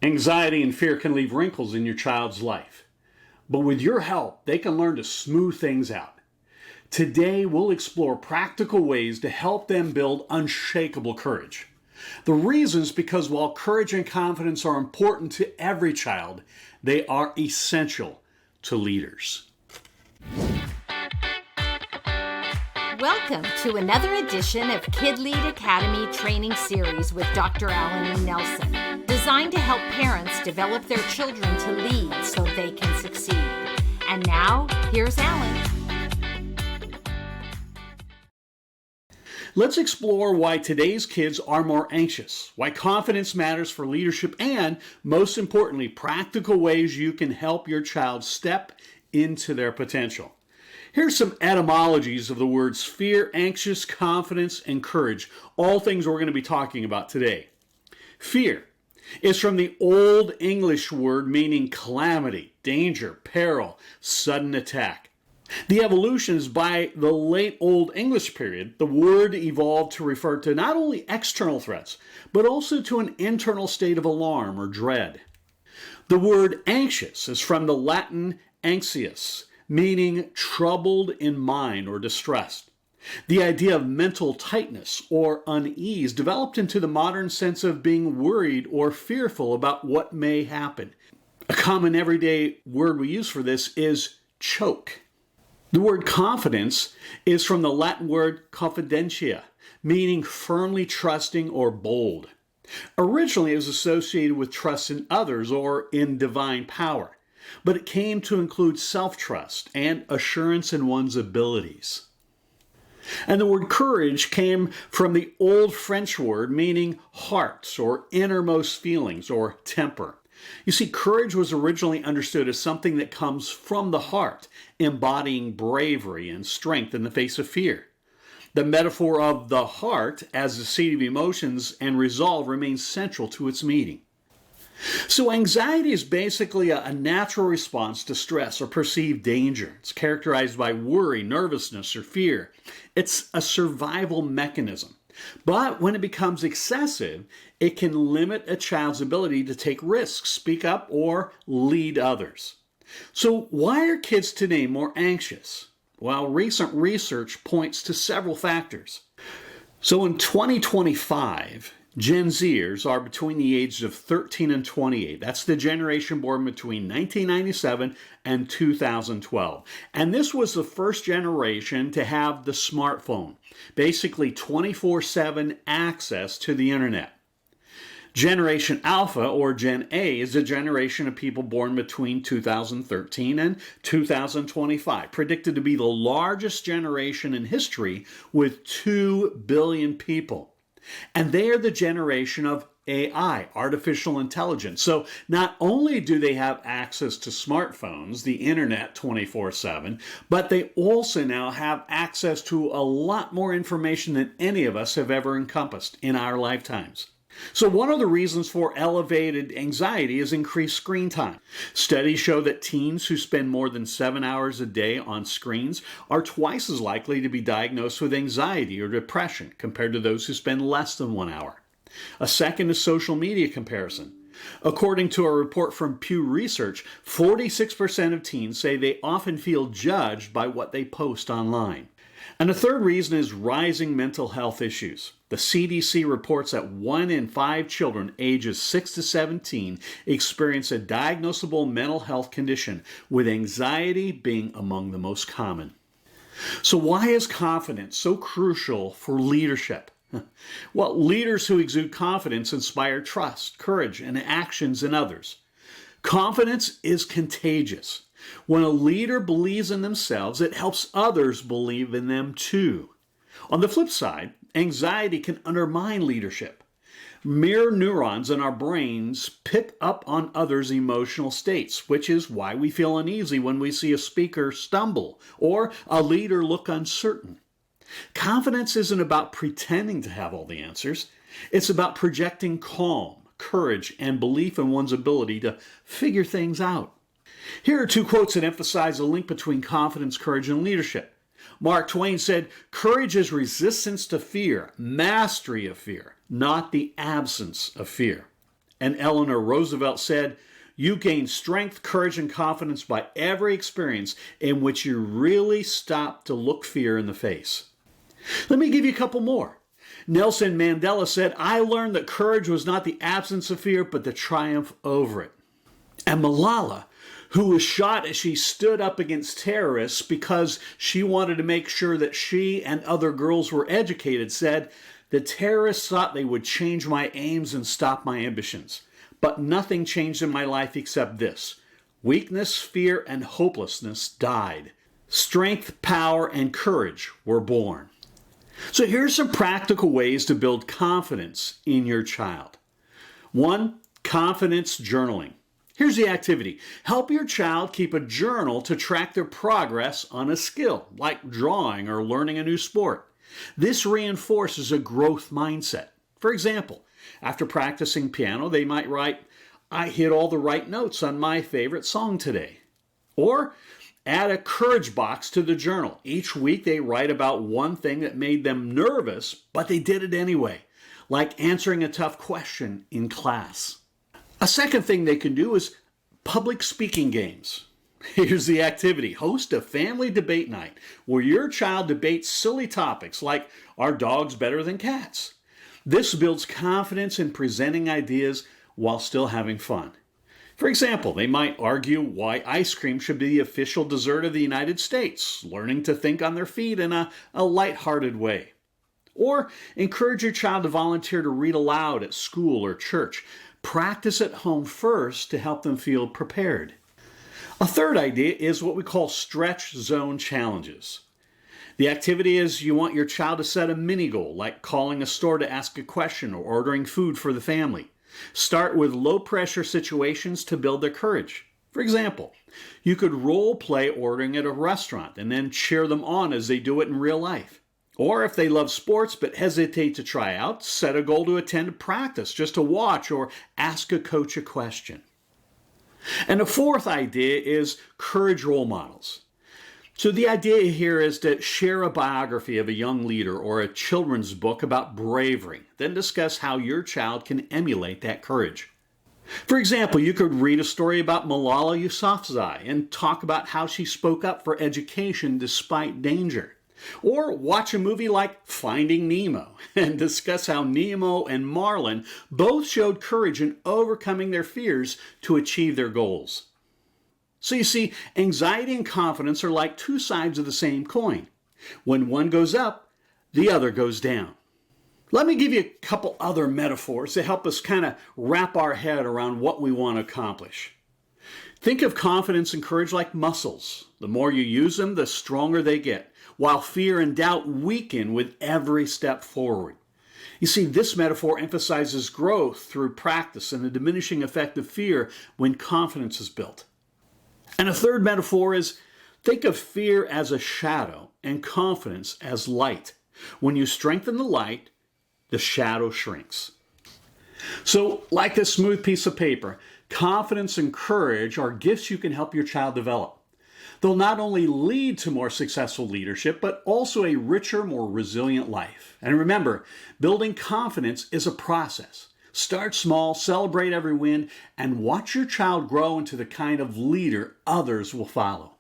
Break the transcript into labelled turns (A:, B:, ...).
A: Anxiety and fear can leave wrinkles in your child's life, but with your help, they can learn to smooth things out. Today, we'll explore practical ways to help them build unshakable courage. The reason is because while courage and confidence are important to every child, they are essential to leaders.
B: Welcome to another edition of Kid Lead Academy Training Series with Dr. Alan E. Nelson, designed to help parents develop their children to lead so they can succeed. And now, here's Alan.
A: Let's explore why today's kids are more anxious, why confidence matters for leadership, and most importantly, practical ways you can help your child step into their potential. Here's some etymologies of the words fear, anxious, confidence, and courage, all things we're going to be talking about today. Fear is from the Old English word meaning calamity, danger, peril, sudden attack. The evolution is by the late Old English period. The word evolved to refer to not only external threats, but also to an internal state of alarm or dread. The word anxious is from the Latin anxious, meaning troubled in mind or distressed. The idea of mental tightness or unease developed into the modern sense of being worried or fearful about what may happen. A common everyday word we use for this is choke. The word confidence is from the Latin word confidentia, meaning firmly trusting or bold. Originally, it was associated with trust in others or in divine power, but it came to include self-trust and assurance in one's abilities. And the word courage came from the old French word meaning heart or innermost feelings or temper. You see, courage was originally understood as something that comes from the heart, embodying bravery and strength in the face of fear. The metaphor of the heart as the seat of emotions and resolve remains central to its meaning. So anxiety is basically a natural response to stress or perceived danger. It's characterized by worry, nervousness, or fear. It's a survival mechanism. But when it becomes excessive, it can limit a child's ability to take risks, speak up, or lead others. So why are kids today more anxious? Well, recent research points to several factors. So in 2025, Gen Zers are between the ages of 13 and 28. That's the generation born between 1997 and 2012. And this was the first generation to have the smartphone, basically 24/7 access to the internet. Generation Alpha, or Gen A, is a generation of people born between 2013 and 2025, predicted to be the largest generation in history with 2 billion people. And they are the generation of AI, artificial intelligence. So not only do they have access to smartphones, the internet 24/7, but they also now have access to a lot more information than any of us have ever encompassed in our lifetimes. So one of the reasons for elevated anxiety is increased screen time. Studies show that teens who spend more than 7 hours a day on screens are twice as likely to be diagnosed with anxiety or depression compared to those who spend less than 1 hour. A second is social media comparison. According to a report from Pew Research, 46% of teens say they often feel judged by what they post online. And the third reason is rising mental health issues. The CDC reports that 1 in 5 children ages 6 to 17 experience a diagnosable mental health condition, with anxiety being among the most common. So why is confidence so crucial for leadership? Well, leaders who exude confidence inspire trust, courage, and actions in others. Confidence is contagious. When a leader believes in themselves, it helps others believe in them too. On the flip side, anxiety can undermine leadership. Mirror neurons in our brains pick up on others' emotional states, which is why we feel uneasy when we see a speaker stumble or a leader look uncertain. Confidence isn't about pretending to have all the answers. It's about projecting calm, courage, and belief in one's ability to figure things out. Here are 2 quotes that emphasize a link between confidence, courage, and leadership. Mark Twain said, "Courage is resistance to fear, mastery of fear, not the absence of fear." And Eleanor Roosevelt said, "You gain strength, courage, and confidence by every experience in which you really stop to look fear in the face." Let me give you a couple more. Nelson Mandela said, "I learned that courage was not the absence of fear, but the triumph over it." And Malala, who was shot as she stood up against terrorists because she wanted to make sure that she and other girls were educated, said, "The terrorists thought they would change my aims and stop my ambitions. But nothing changed in my life except this. Weakness, fear, and hopelessness died. Strength, power, and courage were born." So here's some practical ways to build confidence in your child. 1, confidence journaling. Here's the activity. Help your child keep a journal to track their progress on a skill, like drawing or learning a new sport. This reinforces a growth mindset. For example, after practicing piano, they might write, "I hit all the right notes on my favorite song today." Or add a courage box to the journal. Each week they write about one thing that made them nervous, but they did it anyway, like answering a tough question in class. A second thing they can do is public speaking games. Here's the activity. Host a family debate night where your child debates silly topics like, "Are dogs better than cats?" This builds confidence in presenting ideas while still having fun. For example, they might argue why ice cream should be the official dessert of the United States, learning to think on their feet in a lighthearted way. Or encourage your child to volunteer to read aloud at school or church. Practice at home first to help them feel prepared. A third idea is what we call stretch zone challenges. The activity is you want your child to set a mini goal, like calling a store to ask a question or ordering food for the family. Start with low-pressure situations to build their courage. For example, you could role play ordering at a restaurant and then cheer them on as they do it in real life. Or if they love sports but hesitate to try out, set a goal to attend a practice just to watch or ask a coach a question. And the fourth idea is courage role models. So the idea here is to share a biography of a young leader or a children's book about bravery, then discuss how your child can emulate that courage. For example, you could read a story about Malala Yousafzai and talk about how she spoke up for education despite danger. Or watch a movie like Finding Nemo and discuss how Nemo and Marlin both showed courage in overcoming their fears to achieve their goals. So you see, anxiety and confidence are like two sides of the same coin. When one goes up, the other goes down. Let me give you a couple other metaphors to help us kind of wrap our head around what we want to accomplish. Think of confidence and courage like muscles. The more you use them, the stronger they get, while fear and doubt weaken with every step forward. You see, this metaphor emphasizes growth through practice and the diminishing effect of fear when confidence is built. And a third metaphor is think of fear as a shadow and confidence as light. When you strengthen the light, the shadow shrinks. So, like a smooth piece of paper, confidence and courage are gifts you can help your child develop. They'll not only lead to more successful leadership, but also a richer, more resilient life. And remember, building confidence is a process. Start small, celebrate every win, and watch your child grow into the kind of leader others will follow.